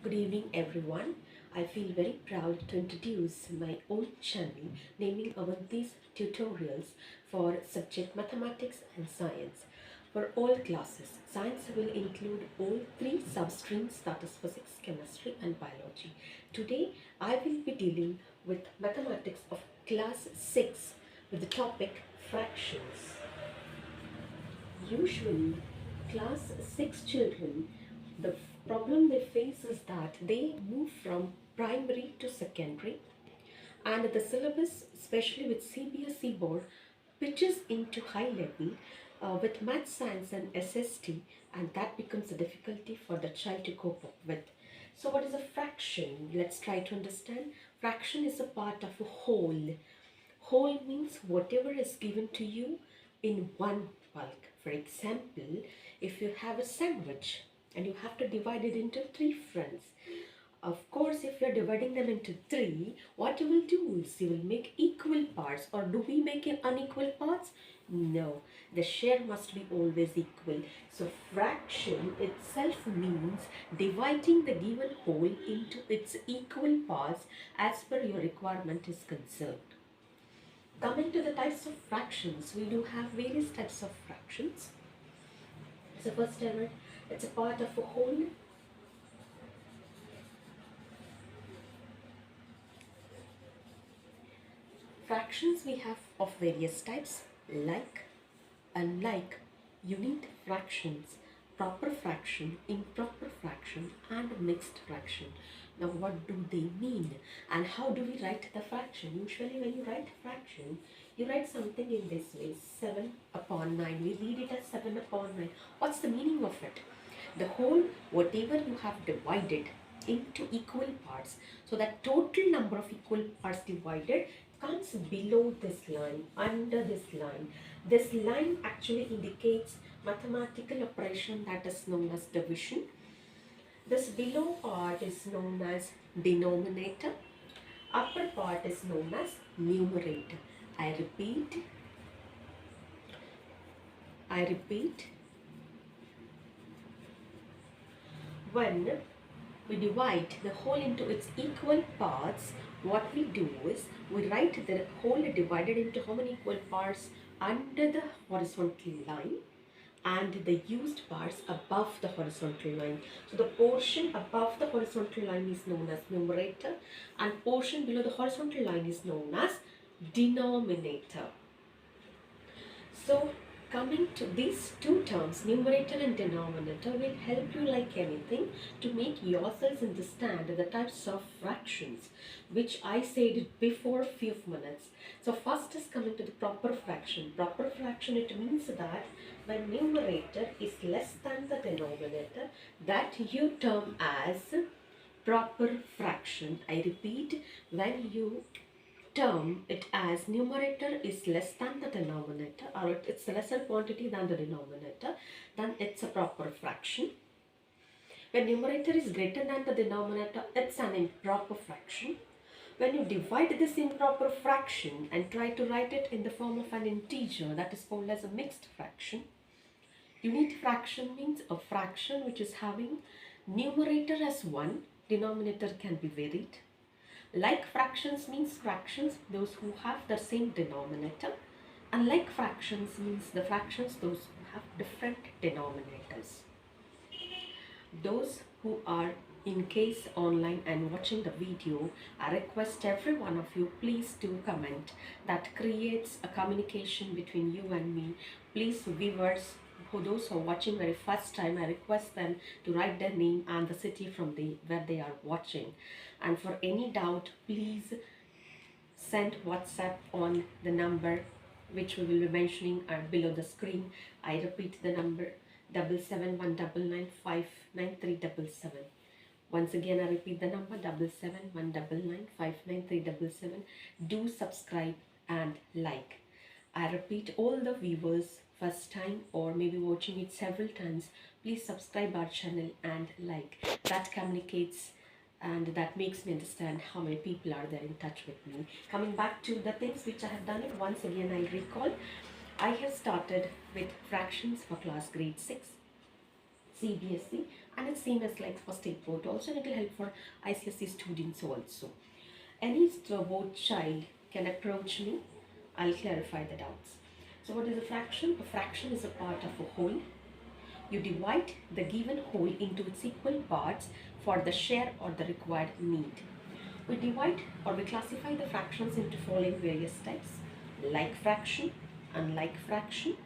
Good evening, everyone. I feel very proud to introduce my own channel naming Avanti's tutorials for subject mathematics and science. For all classes, science will include all three substreams, that is physics, chemistry and biology. Today, I will be dealing with mathematics of class 6 with the topic fractions. Usually, class 6 children, the problem they face is that they move from primary to secondary, and the syllabus, especially with CBSE board, pitches into high level with math, science and SST, and that becomes a difficulty for the child to cope up with. So what is a fraction? Let's try to understand. Fraction is a part of a whole. Whole means whatever is given to you in one bulk. For example, if you have a sandwich and you have to divide it into three fronts, of course, if you are dividing them into three, what you will do is you will make equal parts. Or do we make it unequal parts? No, the share must be always equal. So fraction itself means dividing the given whole into its equal parts as per your requirement is concerned. Coming to the types of fractions, we do have various types of fractions. So first element, it's a part of a whole. Fractions we have of various types, like, unlike, unit fractions, proper fraction, improper fraction and mixed fraction. Now what do they mean and how do we write the fraction? Usually when you write fraction, you write something in this way, 7 upon 9. We read it as 7 upon 9. What's the meaning of it? The whole, whatever you have divided into equal parts, so that total number of equal parts divided comes below this line, under this line. This line actually indicates mathematical operation that is known as division. This below part is known as denominator. Upper part is known as numerator. I repeat. When we divide the whole into its equal parts, what we do is we write the whole divided into how many equal parts under the horizontal line and the used parts above the horizontal line. So the portion above the horizontal line is known as numerator and portion below the horizontal line is known as denominator. So coming to these two terms, numerator and denominator, will help you like anything to make yourselves understand the types of fractions which I said before a few minutes. So first is coming to the proper fraction. Proper fraction, it means that when numerator is less than the denominator, that you term as proper fraction. I repeat, when you term it as numerator is less than the denominator, or it's a lesser quantity than the denominator, then it's a proper fraction. When numerator is greater than the denominator, it's an improper fraction. When you divide this improper fraction and try to write it in the form of an integer, that is called as a mixed fraction. Unit fraction means a fraction which is having numerator as 1, denominator can be varied. Like fractions means fractions, those who have the same denominator. Unlike fractions means the fractions, those who have different denominators. Those who are in case online and watching the video, I request every one of you, please do comment. That creates a communication between you and me. Please, viewers, for those who are watching very first time, I request them to write their name and the city from where they are watching. And for any doubt, please send WhatsApp on the number which we will be mentioning below the screen. I repeat the number, 7719959377. Once again, I repeat the number, 7719959377. Do subscribe and like. I repeat, all the viewers first time or maybe watching it several times, please subscribe our channel and like. That communicates and that makes me understand how many people are there in touch with me. Coming back to the things which I have done it, once again I recall, I have started with fractions for class grade 6 CBSE and it's same as like for state board also, and it will help for ICSE students also. Any board child can approach me. I'll clarify the doubts. So what is a fraction? A fraction is a part of a whole. You divide the given whole into its equal parts for the share or the required need. We divide or we classify the fractions into following various types: like fraction, unlike fraction,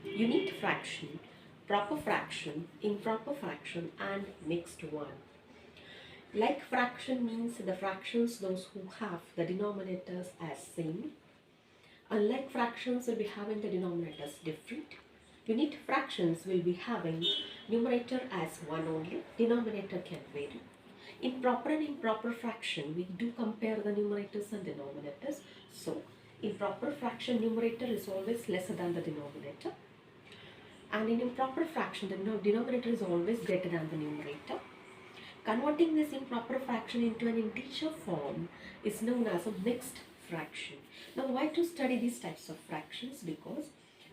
unit fraction, proper fraction, improper fraction, and mixed one. Like fraction means the fractions those who have the denominators as same. Unlike fractions will be having the denominators different. Unit fractions will be having numerator as one only, denominator can vary. In proper and improper fraction, we do compare the numerators and denominators. So, in proper fraction, numerator is always lesser than the denominator. And in improper fraction, the denominator is always greater than the numerator. Converting this improper fraction into an integer form is known as a mixed fraction. Now, why to study these types of fractions? Because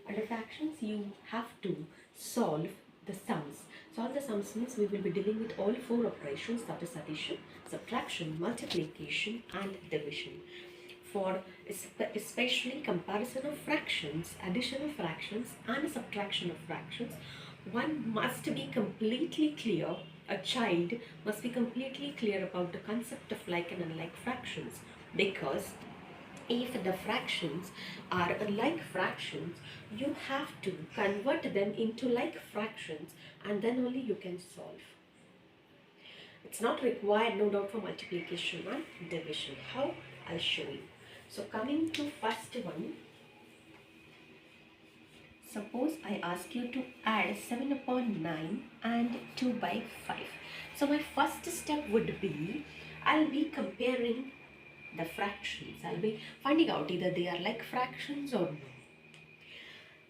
under fractions, you have to solve the sums. Solve the sums means we will be dealing with all four operations, that is addition, subtraction, multiplication, and division. For especially comparison of fractions, addition of fractions, and subtraction of fractions, one must be completely clear, a child must be completely clear about the concept of like and unlike fractions, because if the fractions are unlike fractions, you have to convert them into like fractions, and then only you can solve. It's not required, no doubt, for multiplication and division. How? I'll show you. So coming to first one, suppose I ask you to add 7 upon 9 and 2 by 5. So my first step would be, I'll be comparing the fractions. I'll be finding out either they are like fractions or no.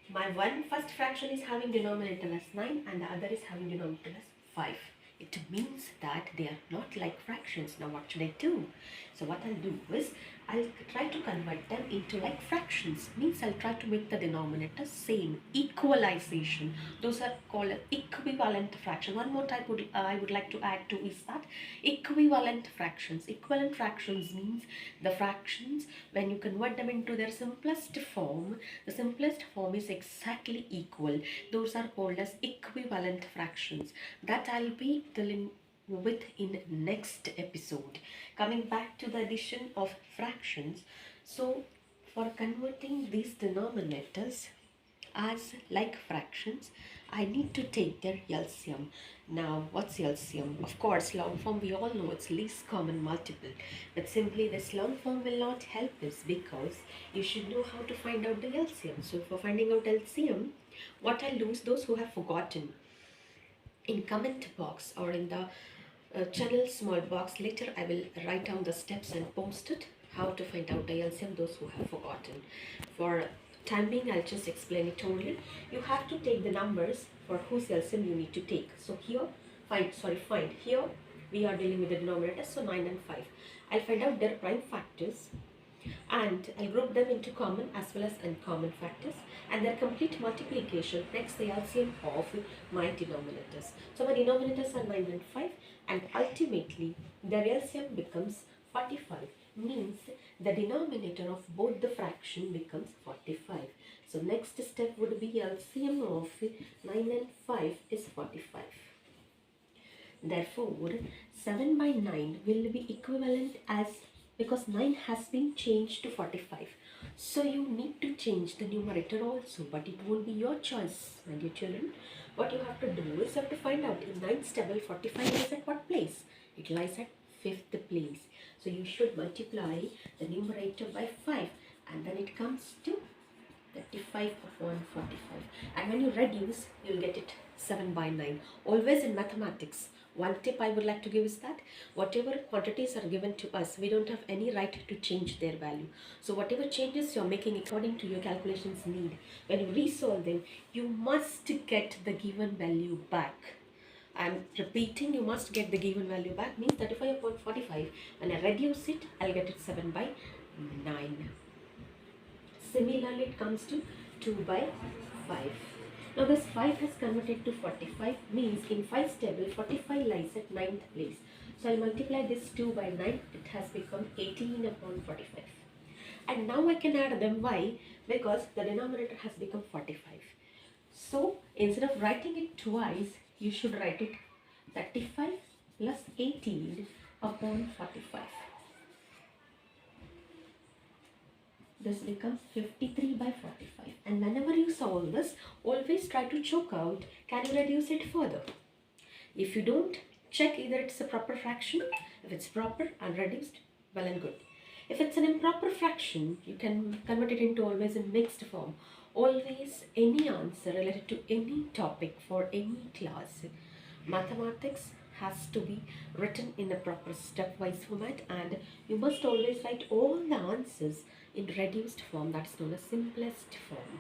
My first fraction is having denominator as 9 and the other is having denominator as 5. It means that they are not like fractions. Now what should I do? So what I'll do is, I'll try to convert them into like fractions. Means I'll try to make the denominator same. Equalization. Those are called equivalent fraction. One more type I would like to add to is that equivalent fractions. Equivalent fractions means the fractions, when you convert them into their simplest form, the simplest form is exactly equal. Those are called as equivalent fractions. That I'll be dealing with in next episode. Coming back to the addition of fractions, so for converting these denominators as like fractions, I need to take their LCM. Now what's LCM? Of course, long form we all know it's least common multiple, but simply this long form will not help us because you should know how to find out the LCM. So for finding out LCM, what I'll do is, those who have forgotten, in comment box or in the channel small box later, I will write down the steps and post it, how to find out the LCM, those who have forgotten. For time being, I'll just explain it only. You have to take the numbers for whose LCM you need to take. So here, find, here we are dealing with the denominator, so 9 and 5. I'll find out their prime factors and I'll group them into common as well as uncommon factors, and their complete multiplication makes the LCM of my denominators. So my denominators are 9 and 5, and ultimately their LCM becomes 45, means the denominator of both the fraction becomes 45. So next step would be LCM of 9 and 5 is 45. Therefore 7 by 9 will be equivalent as, because 9 has been changed to 45. So you need to change the numerator also, but it won't be your choice, my dear children. What you have to do is, you have to find out in 9's table 45 is at what place? It lies at 5th place. So you should multiply the numerator by 5 and then it comes to 35 upon 45. And when you reduce, you'll get it 7 by 9. Always in mathematics, one tip I would like to give is that whatever quantities are given to us, we don't have any right to change their value. So whatever changes you're making according to your calculations need, when you resolve them, you must get the given value back. I'm repeating, you must get the given value back, means 35 upon 45. When I reduce it, I'll get it 7 by 9. Similarly, it comes to 2 by 5. Now this 5 has converted to 45, means in 5's table 45 lies at 9th place. So I'll multiply this 2 by 9, it has become 18 upon 45. And now I can add them. Why? Because the denominator has become 45. So instead of writing it twice, you should write it 35 plus 18 upon 45. This becomes 53 by 45. And whenever you solve this, always try to choke out, can you reduce it further? If you don't, check either it's a proper fraction. If it's proper and reduced, well and good. If it's an improper fraction, you can convert it into always in mixed form. Always any answer related to any topic for any class. Mathematics has to be written in a proper stepwise format, and you must always write all the answers in reduced form, that is known as simplest form.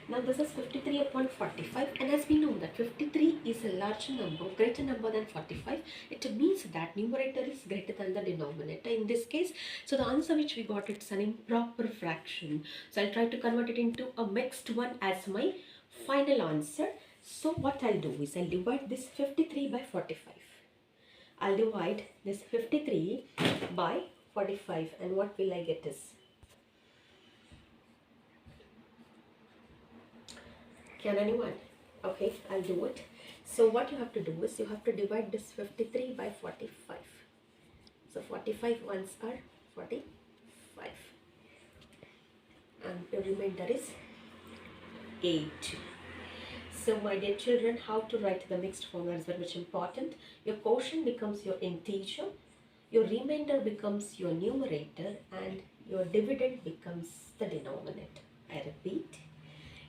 Now this is 53 upon 45, and as we know that 53 is a larger number, greater number than 45, it means that numerator is greater than the denominator in this case. So the answer which we got, it's an improper fraction. So I'll try to convert it into a mixed one as my final answer. So what I'll do is I'll divide this 53 by 45. I'll divide this 53 by 45, and what will I get is, can anyone? Okay, I'll do it. So what you have to do is you have to divide this 53 by 45. So 45 ones are 45. And the remainder is 8. So my dear children, how to write the mixed formula is very much important. Your quotient becomes your integer, your remainder becomes your numerator, and your dividend becomes the denominator. I repeat,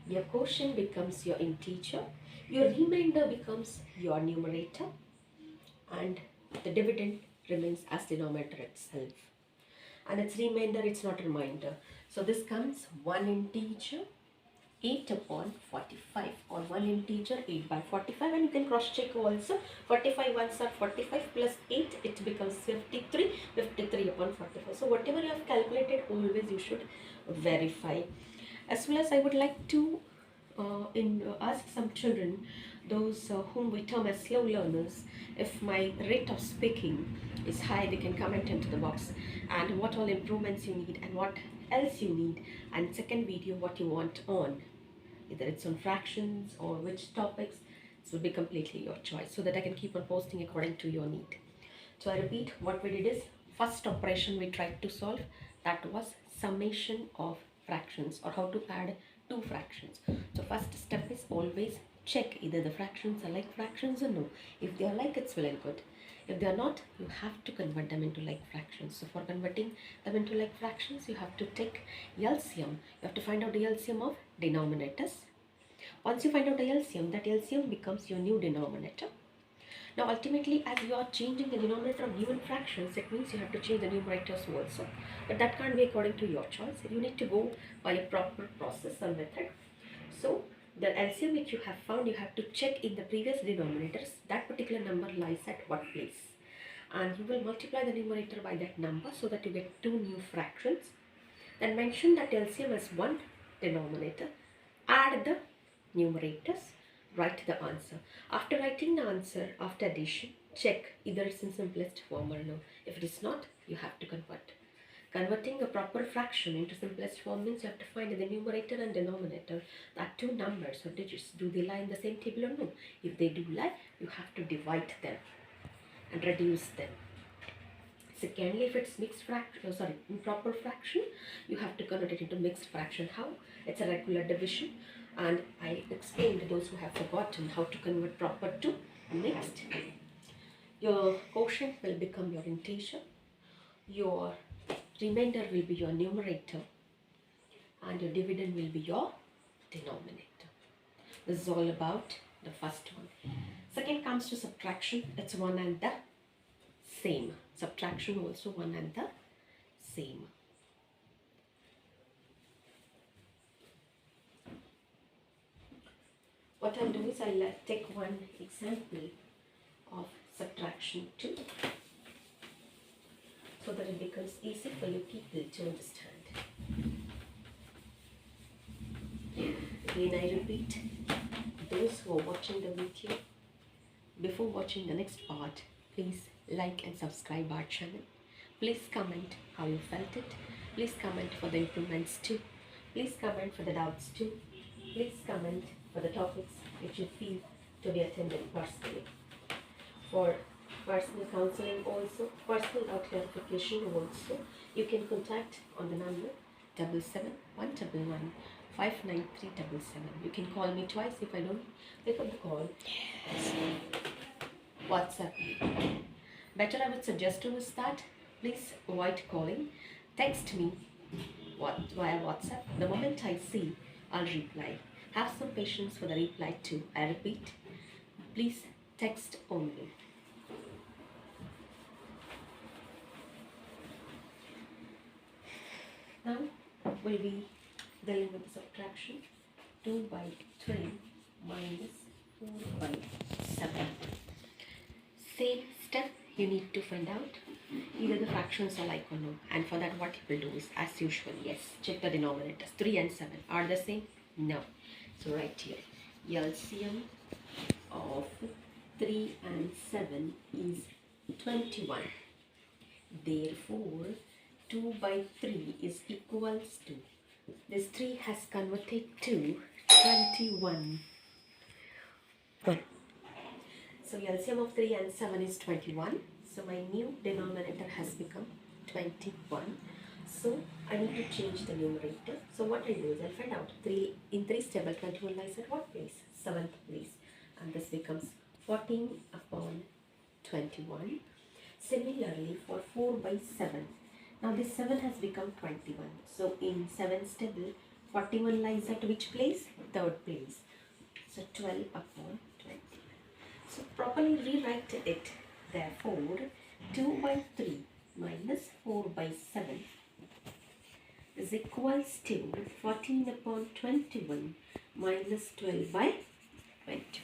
your quotient becomes your integer, your remainder becomes your numerator, and the dividend remains as denominator itself. And its remainder, it's not a remainder. So this comes 1 integer 8 upon 45, or 1 integer 8 by 45, and you can cross check also. 45 ones are 45 plus 8, it becomes 53, 53 upon 45. So whatever you have calculated, always you should verify. As well as I would like to ask some children, those whom we term as slow learners, if my rate of speaking is high, they can comment into the box, and what all improvements you need and what else you need, and second video what you want on, either it's on fractions or which topics. This will be completely your choice, so that I can keep on posting according to your need. So I repeat, what we did is, first operation we tried to solve, that was summation of fractions, or how to add two fractions. So first step is always check either the fractions are like fractions or no. If they are like, it's well and good. If they are not, you have to convert them into like fractions. So for converting them into like fractions, you have to take LCM. You have to find out the LCM of denominators. Once you find out the LCM, that LCM becomes your new denominator. Now ultimately, as you are changing the denominator of given fractions, it means you have to change the numerators also. But that can't be according to your choice. You need to go by a proper process or method. So the LCM which you have found, you have to check in the previous denominators, that particular number lies at what place. And you will multiply the numerator by that number so that you get two new fractions. Then mention that LCM as one denominator. Add the numerators. Write the answer. After writing the answer, after addition, check either it's in simplest form or no. If it is not, you have to convert. Converting a proper fraction into simplest form means you have to find the numerator and denominator, that two numbers or digits, do they lie in the same table or no? If they do lie, you have to divide them and reduce them. Secondly, if it's mixed fraction, improper fraction, you have to convert it into mixed fraction. How? It's a regular division, and I explained to those who have forgotten how to convert proper to mixed. Your quotient will become your integer, your remainder will be your numerator, and your dividend will be your denominator. This is all about the first one. Second comes to subtraction. It's one and the same. Subtraction also one and the same. What I'll do is I'll take one example of subtraction 2, so that it becomes easy for you people to understand. Again I repeat, those who are watching the video, before watching the next part, please like and subscribe our channel. Please comment how you felt it. Please comment for the improvements too. Please comment for the doubts too. Please comment for the topics which you feel to be attended personally. For personal counseling also, personal doubt clarification also, you can contact on the number 77-111-59377. You can call me twice. If I don't pick up the call, WhatsApp me. Better I would suggest to is that please avoid calling. Text me via WhatsApp. The moment I see, I'll reply. Have some patience for the reply too. I repeat, please text only. Now we'll be dealing with the subtraction. 2 by 3 minus 4 by 7. Same step, you need to find out either the fractions are like or no. And for that, what you will do is, as usual, yes, check the denominators. 3 and 7 are the same? No. So right here, LCM of 3 and 7 is 21. Therefore, 2 by 3 is equals to, this 3 has converted to 21. So LCM of 3 and 7 is 21. So my new denominator has become 21. So I need to change the numerator. So what I do is I'll find out 3 in 3's table, 21 lies at what place? 7th place. And this becomes 14 upon 21. Similarly for 4 by 7. Now this 7 has become 21. So in 7's table, 41 lies at which place? 3rd place. So 12 upon 21. So properly rewrite it. Therefore, 2 by 3 minus 4 by 7 is equals to 14 upon 21 minus 12 by 20.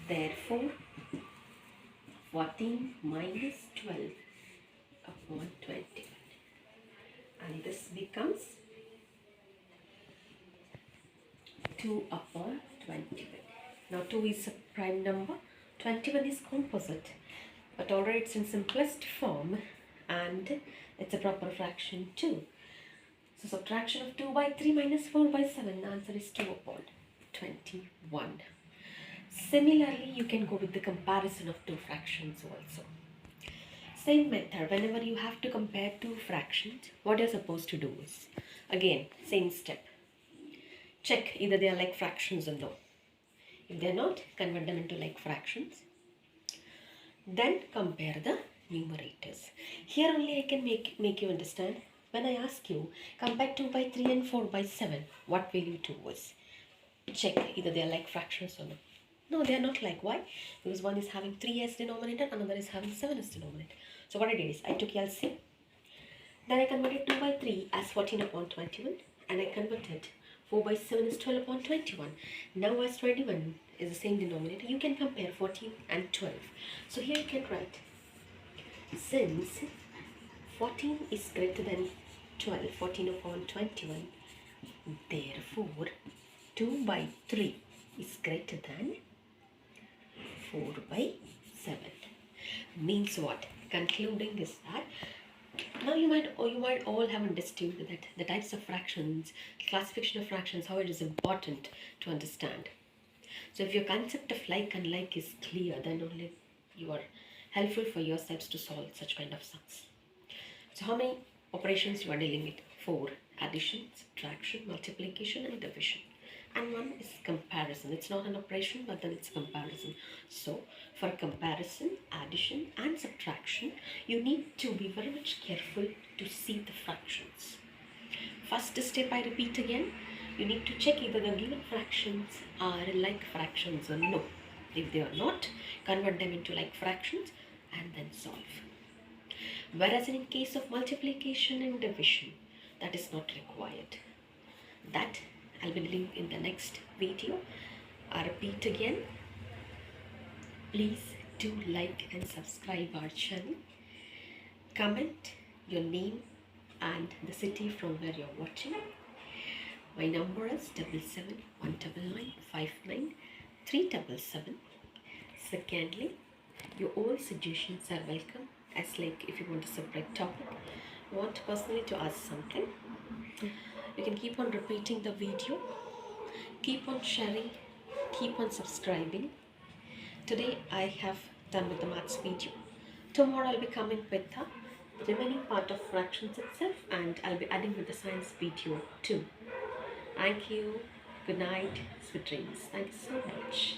Therefore, 14 minus 12 upon 21. And this becomes 2 upon 21. Now 2 is a prime number, 21 is composite, but already it's in simplest form and it's a proper fraction too. So subtraction of 2 by 3 minus 4 by 7, the answer is 2 upon 21. Similarly, you can go with the comparison of two fractions also. Same method, whenever you have to compare two fractions, what you're supposed to do is, again, same step. Check either they are like fractions or no. If they are not, convert them into like fractions. Then compare the numerators. Here only I can make you understand. When I ask you, compare 2 by 3 and 4 by 7, what will you do is, check either they are like fractions or no. No, they are not like. Why? Because one is having 3 as denominator, another is having 7 as denominator. So what I did is, I took LCM. Then I converted 2 by 3 as 14 upon 21. And I converted 4 by 7 is 12 upon 21. Now as 21 is the same denominator, you can compare 14 and 12. So here you can write, since 14 is greater than 12, 14 upon 21, therefore 2 by 3 is greater than 4 by 7. Means what? Concluding is that now you might all have understood that the types of fractions, classification of fractions, how it is important to understand. So if your concept of like and like is clear, then only you are helpful for yourselves to solve such kind of sums. So how many operations you are dealing with? 4. Addition, subtraction, multiplication and division. And one is comparison. It's not an operation, but then it's comparison. So for comparison, addition and subtraction, you need to be very much careful to see the fractions. First step, I repeat again, you need to check either the given fractions are like fractions or no. If they are not, convert them into like fractions and then solve. Whereas in case of multiplication and division, that is not required. That I'll be dealing in the next video. I repeat again, please do like and subscribe our channel. Comment your name and the city from where you're watching. My number is 7719959377. Secondly, your all suggestions are welcome. As like if you want a separate topic, you want personally to ask something, you can keep on repeating the video, keep on sharing, keep on subscribing. Today I have done with the maths video. Tomorrow I'll be coming with the remaining part of fractions itself, and I'll be adding with the science video too. Thank you. Good night. Sweet dreams. Thank you so much.